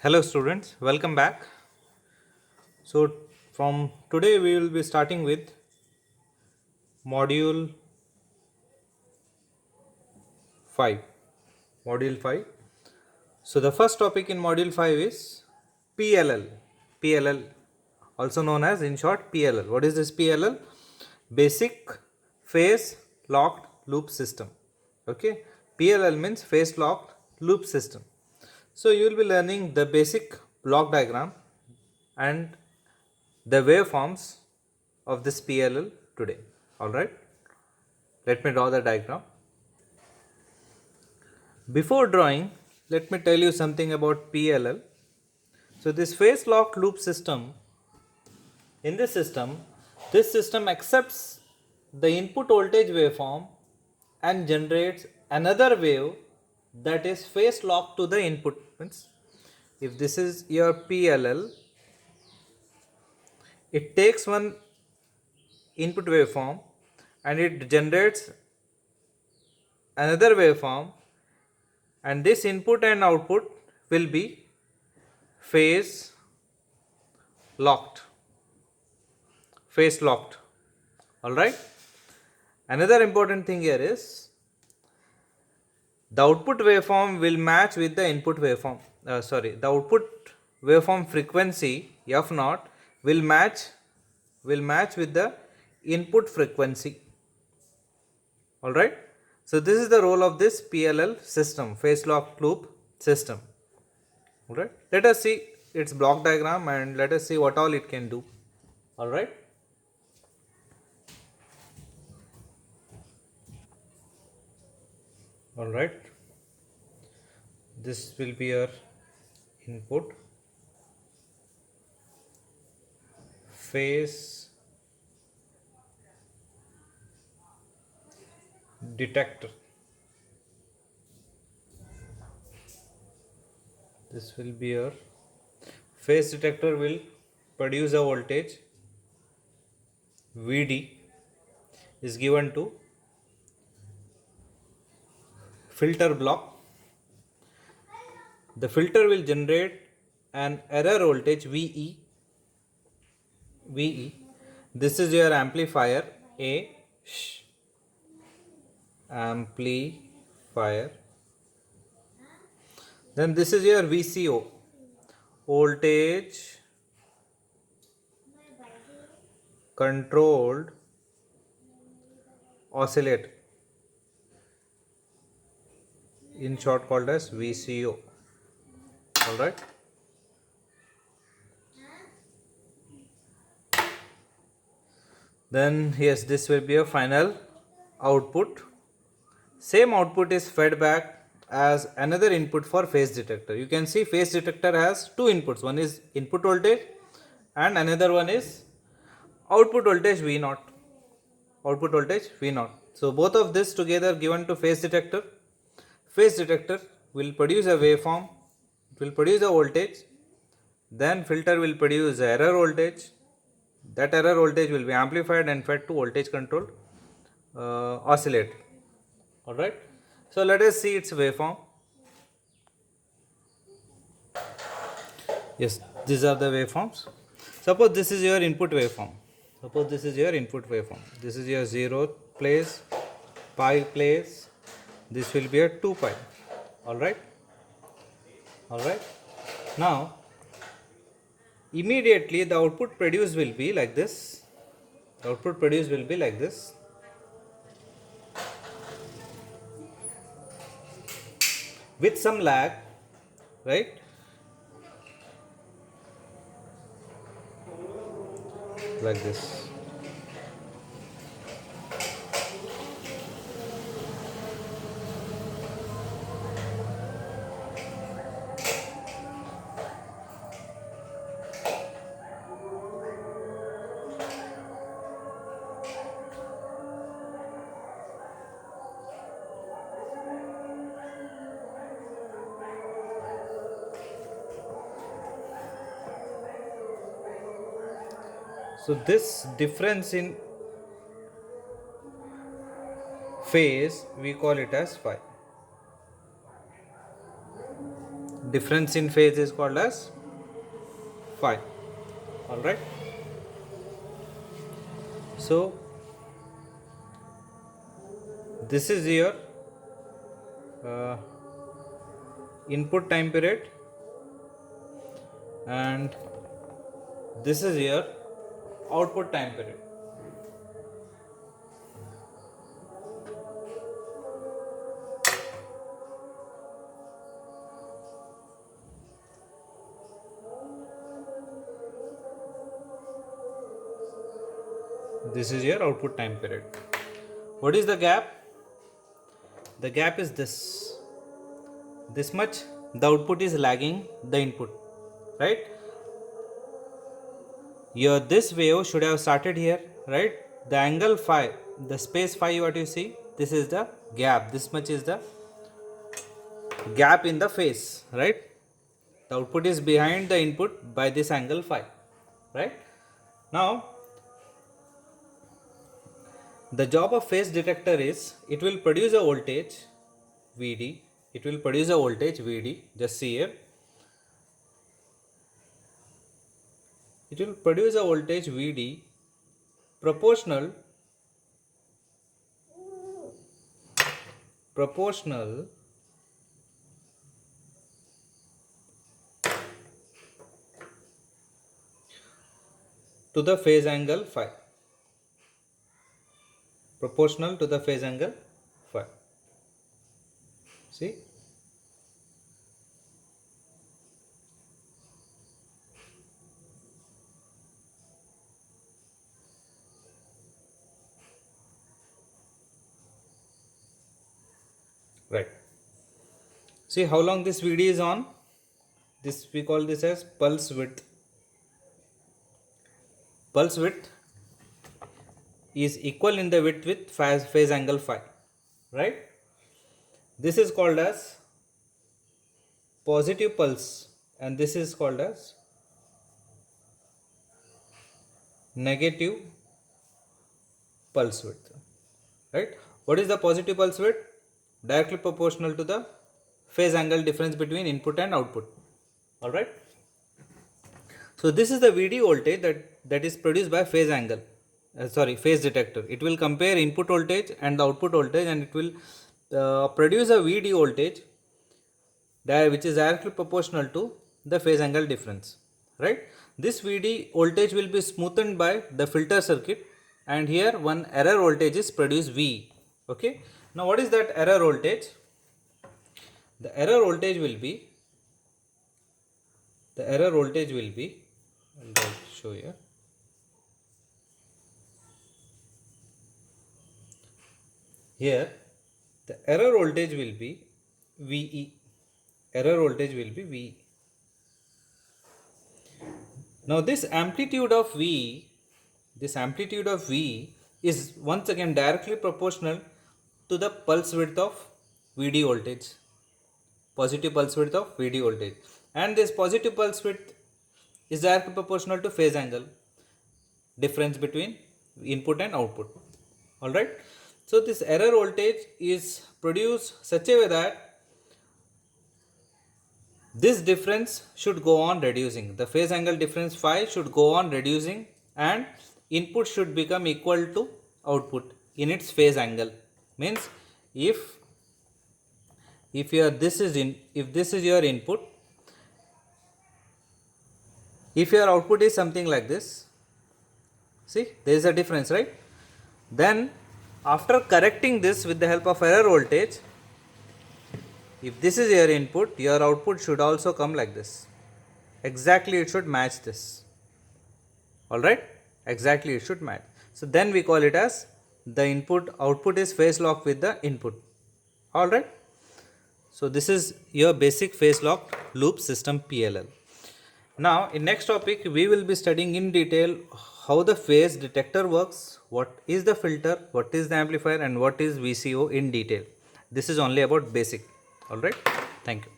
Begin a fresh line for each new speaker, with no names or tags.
Hello students, welcome back. So from today we will be starting with module 5. Module 5. So the first topic in module 5 is PLL. PLL, also known as in short PLL. What is this PLL? Basic phase locked loop system. Okay, PLL means phase locked loop system. So you will be learning the basic block diagram and the waveforms of this PLL today. Alright, let me draw the diagram. Before drawing, let me tell you something about PLL. So this phase locked loop system, in this system accepts the input voltage waveform and generates another wave that is phase locked to the input. Means if this is your PLL, it takes one input waveform and it generates another waveform, and this input and output will be phase locked. All right. Another important thing here is the output waveform will match with the input waveform. The output waveform frequency f naught will match with the input frequency. All right. So this is the role of this PLL system, phase locked loop system. All right. Let us see its block diagram and let us see what all it can do. All right. All right. This will be your input, phase detector. This will be your phase detector, will produce a voltage Vd is given to filter block. The filter will generate an error voltage VE. This is your amplifier A, amplifier. Then this is your VCO, voltage controlled oscillator, in short called as VCO. All right. Then yes, this will be a final output. Same output is fed back as another input for phase detector. You can see phase detector has two inputs. One is input voltage and another one is output voltage V naught. So both of this together given to phase detector. Phase detector will produce a waveform. It will produce a voltage. Then filter will produce error voltage. That error voltage will be amplified and fed to voltage controlled oscillator. Alright. So let us see its waveform. Yes, these are the waveforms. Suppose this is your input waveform. This is your 0 place, pi place. This will be a 2 pi. Alright. Now, immediately the output produced will be like this. With some lag, right? Like this. So this difference in phase we call it as phi. difference in phase is called as phi. Alright. So this is your uh, input time period, and this is your output time period. This is your output time period. What is the gap? The gap is this much. The output is lagging the input, right? Your this wave should have started here, right? The angle phi, the space phi, what you see, this is the gap. This much is the gap in the phase, right? The output is behind the input by this angle phi, right? Now the job of phase detector is, it will produce a voltage Vd. It will produce a voltage Vd. Just see here. It will produce a voltage Vd proportional to the phase angle phi. Proportional to the phase angle phi. See? Right. See how long this Vd is on? This we call this as pulse width. Pulse width is equal in the width with phase angle phi, right? This is called as positive pulse, and this is called as negative pulse width, right? What is the positive pulse width? Directly proportional to the phase angle difference between input and output. All right. So this is the Vd voltage that is produced by phase angle. Phase detector. It will compare input voltage and the output voltage, and it will produce a Vd voltage which is directly proportional to the phase angle difference, right? This Vd voltage will be smoothened by the filter circuit, and here one error voltage is produced V. Okay. Now what is that error voltage? The error voltage will be, and I'll show you. Here the error voltage will be VE. Error voltage will be VE. Now this amplitude of V is once again directly proportional to the pulse width of Vd voltage. Positive pulse width of Vd voltage. And this positive pulse width is directly proportional to phase angle difference between input and output. Alright. So this error voltage is produced such a way that this difference should go on reducing. The phase angle difference phi should go on reducing, and input should become equal to output in its phase angle. Means if this is your input, if your output is something like this, see there is a difference, right? Then after correcting this with the help of error voltage, if this is your input, your output should also come like this. Exactly, it should match this. Alright? Exactly, it should match. So then we call it as the output is phase locked with the input. Alright? So this is your basic phase locked loop system PLL. Now in next topic we will be studying in detail how the phase detector works, what is the filter, what is the amplifier, and what is VCO in detail. This is only about basic. Alright, thank you.